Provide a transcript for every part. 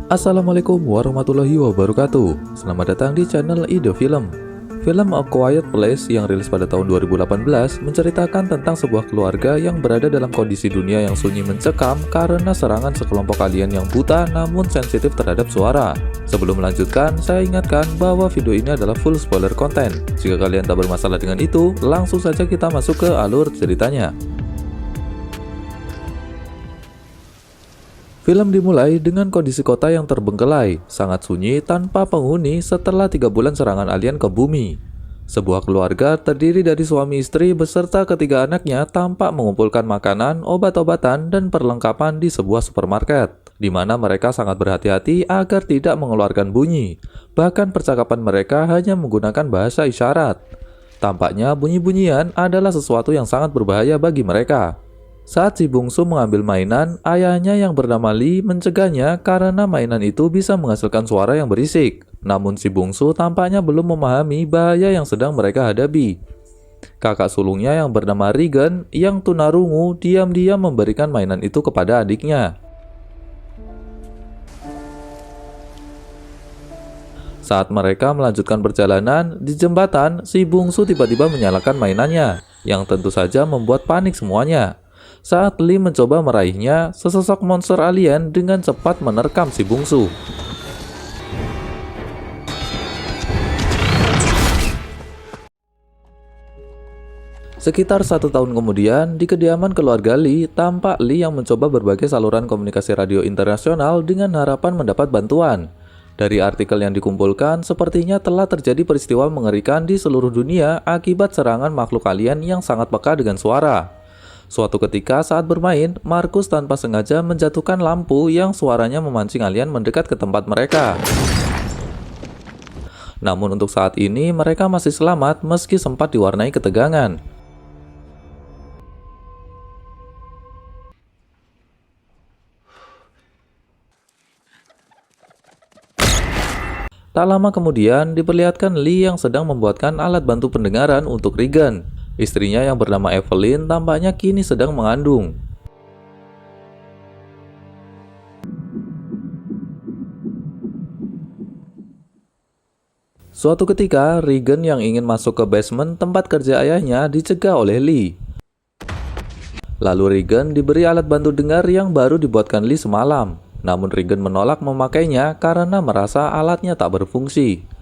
Assalamualaikum warahmatullahi wabarakatuh. Selamat datang di channel Ide Film. Film A Quiet Place yang rilis pada tahun 2018 menceritakan tentang sebuah keluarga yang berada dalam kondisi dunia yang sunyi mencekam karena serangan sekelompok alien yang buta namun sensitif terhadap suara. Sebelum melanjutkan, saya ingatkan bahwa video ini adalah full spoiler content. Jika kalian tak bermasalah dengan itu, langsung saja kita masuk ke alur ceritanya. Film dimulai dengan kondisi kota yang terbengkelai, sangat sunyi tanpa penghuni setelah 3 bulan serangan alien ke bumi. Sebuah keluarga terdiri dari suami istri beserta ketiga anaknya tampak mengumpulkan makanan, obat-obatan, dan perlengkapan di sebuah supermarket, di mana mereka sangat berhati-hati agar tidak mengeluarkan bunyi. Bahkan percakapan mereka hanya menggunakan bahasa isyarat. Tampaknya bunyi-bunyian adalah sesuatu yang sangat berbahaya bagi mereka. Saat si bungsu mengambil mainan, ayahnya yang bernama Lee mencegahnya karena mainan itu bisa menghasilkan suara yang berisik. Namun si bungsu tampaknya belum memahami bahaya yang sedang mereka hadapi. Kakak sulungnya yang bernama Regan yang tunarungu diam-diam memberikan mainan itu kepada adiknya. Saat mereka melanjutkan perjalanan, di jembatan, si bungsu tiba-tiba menyalakan mainannya, yang tentu saja membuat panik semuanya. Saat Lee mencoba meraihnya, sesosok monster alien dengan cepat menerkam si bungsu. Sekitar 1 tahun kemudian, di kediaman keluarga Lee, tampak Lee yang mencoba berbagai saluran komunikasi radio internasional dengan harapan mendapat bantuan. Dari artikel yang dikumpulkan, sepertinya telah terjadi peristiwa mengerikan di seluruh dunia akibat serangan makhluk alien yang sangat peka dengan suara. Suatu ketika saat bermain, Markus tanpa sengaja menjatuhkan lampu yang suaranya memancing alien mendekat ke tempat mereka. Namun untuk saat ini mereka masih selamat meski sempat diwarnai ketegangan. Tak lama kemudian diperlihatkan Lee yang sedang membuatkan alat bantu pendengaran untuk Regan. Istrinya yang bernama Evelyn tampaknya kini sedang mengandung. Suatu ketika, Regan yang ingin masuk ke basement tempat kerja ayahnya dicegah oleh Lee. Lalu Regan diberi alat bantu dengar yang baru dibuatkan Lee semalam. Namun Regan menolak memakainya karena merasa alatnya tak berfungsi.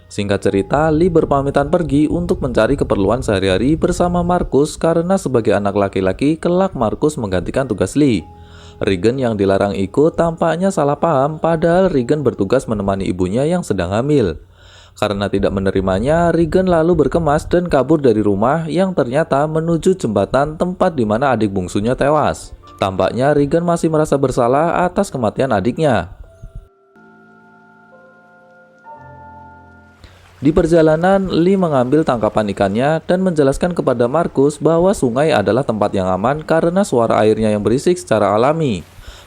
Singkat cerita, Lee berpamitan pergi untuk mencari keperluan sehari-hari bersama Markus karena sebagai anak laki-laki, kelak Markus menggantikan tugas Lee. Regan yang dilarang ikut tampaknya salah paham padahal Regan bertugas menemani ibunya yang sedang hamil. Karena tidak menerimanya, Regan lalu berkemas dan kabur dari rumah yang ternyata menuju jembatan tempat di mana adik bungsunya tewas. Tampaknya Regan masih merasa bersalah atas kematian adiknya. Di perjalanan, Lee mengambil tangkapan ikannya dan menjelaskan kepada Markus bahwa sungai adalah tempat yang aman karena suara airnya yang berisik secara alami.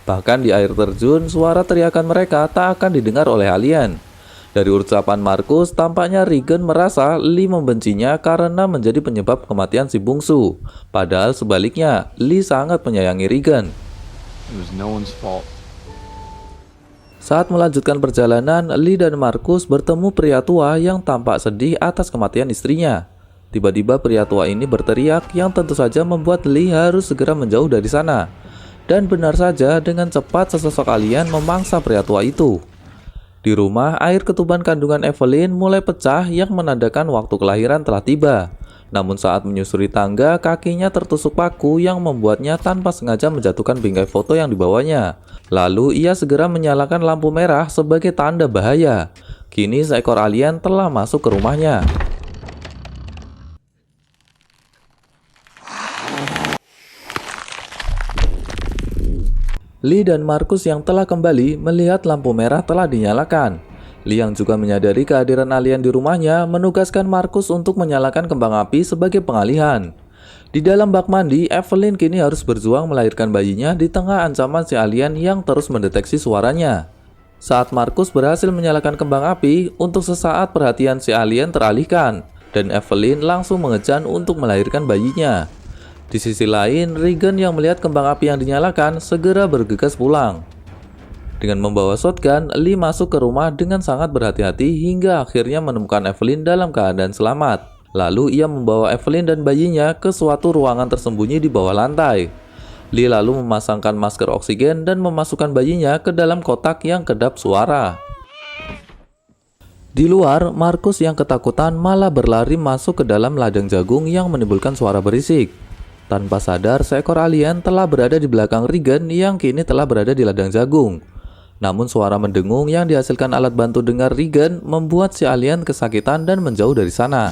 Bahkan di air terjun, suara teriakan mereka tak akan didengar oleh alien. Dari ucapan Markus, tampaknya Regan merasa Lee membencinya karena menjadi penyebab kematian si bungsu. Padahal sebaliknya, Lee sangat menyayangi Regan. It was no one's fault. Saat melanjutkan perjalanan, Lee dan Markus bertemu pria tua yang tampak sedih atas kematian istrinya. Tiba-tiba pria tua ini berteriak yang tentu saja membuat Lee harus segera menjauh dari sana. Dan benar saja, dengan cepat sesosok alien memangsa pria tua itu. Di rumah, air ketuban kandungan Evelyn mulai pecah yang menandakan waktu kelahiran telah tiba. Namun saat menyusuri tangga, kakinya tertusuk paku yang membuatnya tanpa sengaja menjatuhkan bingkai foto yang dibawanya. Lalu ia segera menyalakan lampu merah sebagai tanda bahaya. Kini seekor alien telah masuk ke rumahnya. Lee dan Markus yang telah kembali melihat lampu merah telah dinyalakan. Lee yang juga menyadari kehadiran alien di rumahnya menugaskan Markus untuk menyalakan kembang api sebagai pengalihan. Di dalam bak mandi, Evelyn kini harus berjuang melahirkan bayinya di tengah ancaman si alien yang terus mendeteksi suaranya. Saat Markus berhasil menyalakan kembang api, untuk sesaat perhatian si alien teralihkan, dan Evelyn langsung mengejan untuk melahirkan bayinya. Di sisi lain, Regan yang melihat kembang api yang dinyalakan segera bergegas pulang. Dengan membawa shotgun, Lee masuk ke rumah dengan sangat berhati-hati hingga akhirnya menemukan Evelyn dalam keadaan selamat. Lalu ia membawa Evelyn dan bayinya ke suatu ruangan tersembunyi di bawah lantai. Lee lalu memasangkan masker oksigen dan memasukkan bayinya ke dalam kotak yang kedap suara. Di luar, Marcus yang ketakutan malah berlari masuk ke dalam ladang jagung yang menimbulkan suara berisik. Tanpa sadar, seekor alien telah berada di belakang Regan yang kini telah berada di ladang jagung. Namun suara mendengung yang dihasilkan alat bantu dengar Regan membuat si alien kesakitan dan menjauh dari sana.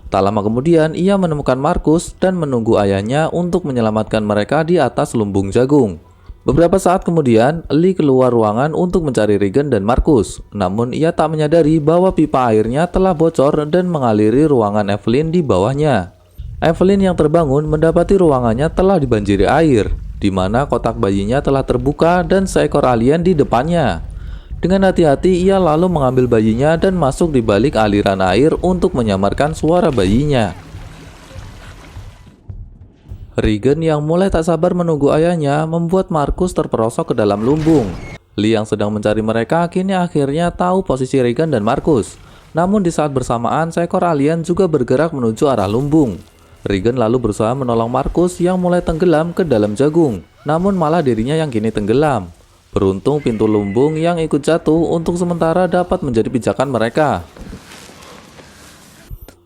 Tak lama kemudian, ia menemukan Marcus dan menunggu ayahnya untuk menyelamatkan mereka di atas lumbung jagung. Beberapa saat kemudian, Lee keluar ruangan untuk mencari Regan dan Marcus. Namun ia tak menyadari bahwa pipa airnya telah bocor dan mengaliri ruangan Evelyn di bawahnya. Evelyn yang terbangun mendapati ruangannya telah dibanjiri air, di mana kotak bayinya telah terbuka dan seekor alien di depannya. Dengan hati-hati ia lalu mengambil bayinya dan masuk di balik aliran air untuk menyamarkan suara bayinya. Regan yang mulai tak sabar menunggu ayahnya membuat Marcus terperosok ke dalam lumbung. Lee yang sedang mencari mereka kini akhirnya tahu posisi Regan dan Marcus. Namun di saat bersamaan seekor alien juga bergerak menuju arah lumbung. Regan lalu berusaha menolong Marcus yang mulai tenggelam ke dalam jagung. Namun malah dirinya yang kini tenggelam. Beruntung pintu lumbung yang ikut jatuh untuk sementara dapat menjadi pijakan mereka.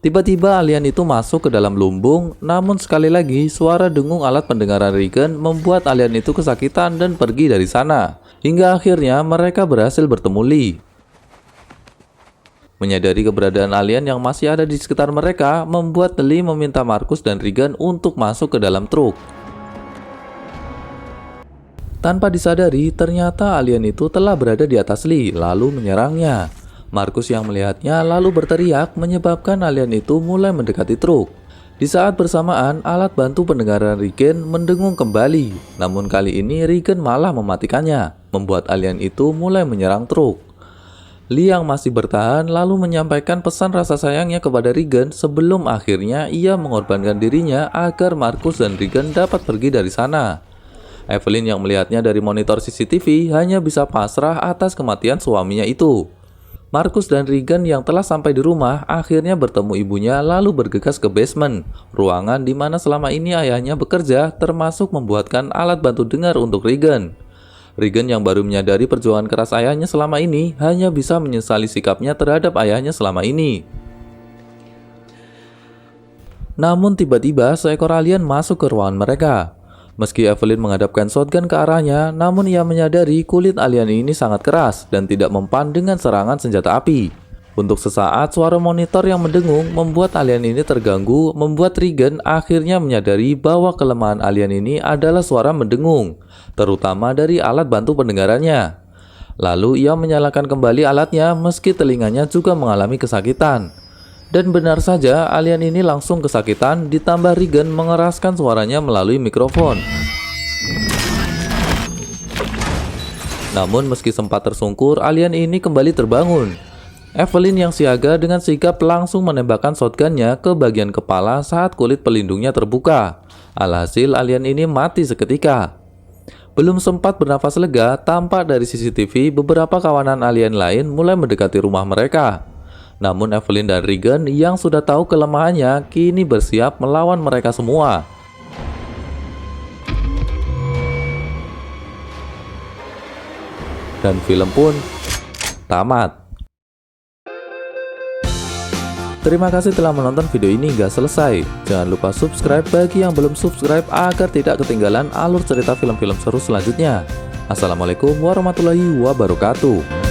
Tiba-tiba alien itu masuk ke dalam lumbung, namun sekali lagi suara dengung alat pendengaran Regan membuat alien itu kesakitan dan pergi dari sana. Hingga akhirnya mereka berhasil bertemu Lee. Menyadari keberadaan alien yang masih ada di sekitar mereka, membuat Lee meminta Marcus dan Regan untuk masuk ke dalam truk. Tanpa disadari, ternyata alien itu telah berada di atas Lee, lalu menyerangnya. Marcus yang melihatnya lalu berteriak menyebabkan alien itu mulai mendekati truk. Di saat bersamaan, alat bantu pendengaran Regan mendengung kembali. Namun kali ini Regan malah mematikannya, membuat alien itu mulai menyerang truk. Lee yang masih bertahan lalu menyampaikan pesan rasa sayangnya kepada Regan sebelum akhirnya ia mengorbankan dirinya agar Marcus dan Regan dapat pergi dari sana. Evelyn yang melihatnya dari monitor CCTV hanya bisa pasrah atas kematian suaminya itu. Marcus dan Regan yang telah sampai di rumah akhirnya bertemu ibunya lalu bergegas ke basement, ruangan di mana selama ini ayahnya bekerja termasuk membuatkan alat bantu dengar untuk Regan. Regan yang baru menyadari perjuangan keras ayahnya selama ini hanya bisa menyesali sikapnya terhadap ayahnya selama ini. Namun tiba-tiba seekor alien masuk ke ruangan mereka. Meski Evelyn menghadapkan shotgun ke arahnya, namun ia menyadari kulit alien ini sangat keras dan tidak mempan dengan serangan senjata api. Untuk sesaat suara monitor yang mendengung membuat alien ini terganggu, membuat Regan akhirnya menyadari bahwa kelemahan alien ini adalah suara mendengung, terutama dari alat bantu pendengarannya. Lalu ia menyalakan kembali alatnya meski telinganya juga mengalami kesakitan. Dan benar saja alien ini langsung kesakitan, ditambah Regan mengeraskan suaranya melalui mikrofon. Namun meski sempat tersungkur, alien ini kembali terbangun. Evelyn yang siaga dengan sigap langsung menembakkan shotgunnya ke bagian kepala saat kulit pelindungnya terbuka. Alhasil alien ini mati seketika. Belum sempat bernafas lega, tampak dari CCTV beberapa kawanan alien lain mulai mendekati rumah mereka. Namun Evelyn dan Regan yang sudah tahu kelemahannya kini bersiap melawan mereka semua. Dan film pun tamat. Terima kasih telah menonton video ini hingga selesai. Jangan lupa subscribe bagi yang belum subscribe agar tidak ketinggalan alur cerita film-film seru selanjutnya. Assalamualaikum warahmatullahi wabarakatuh.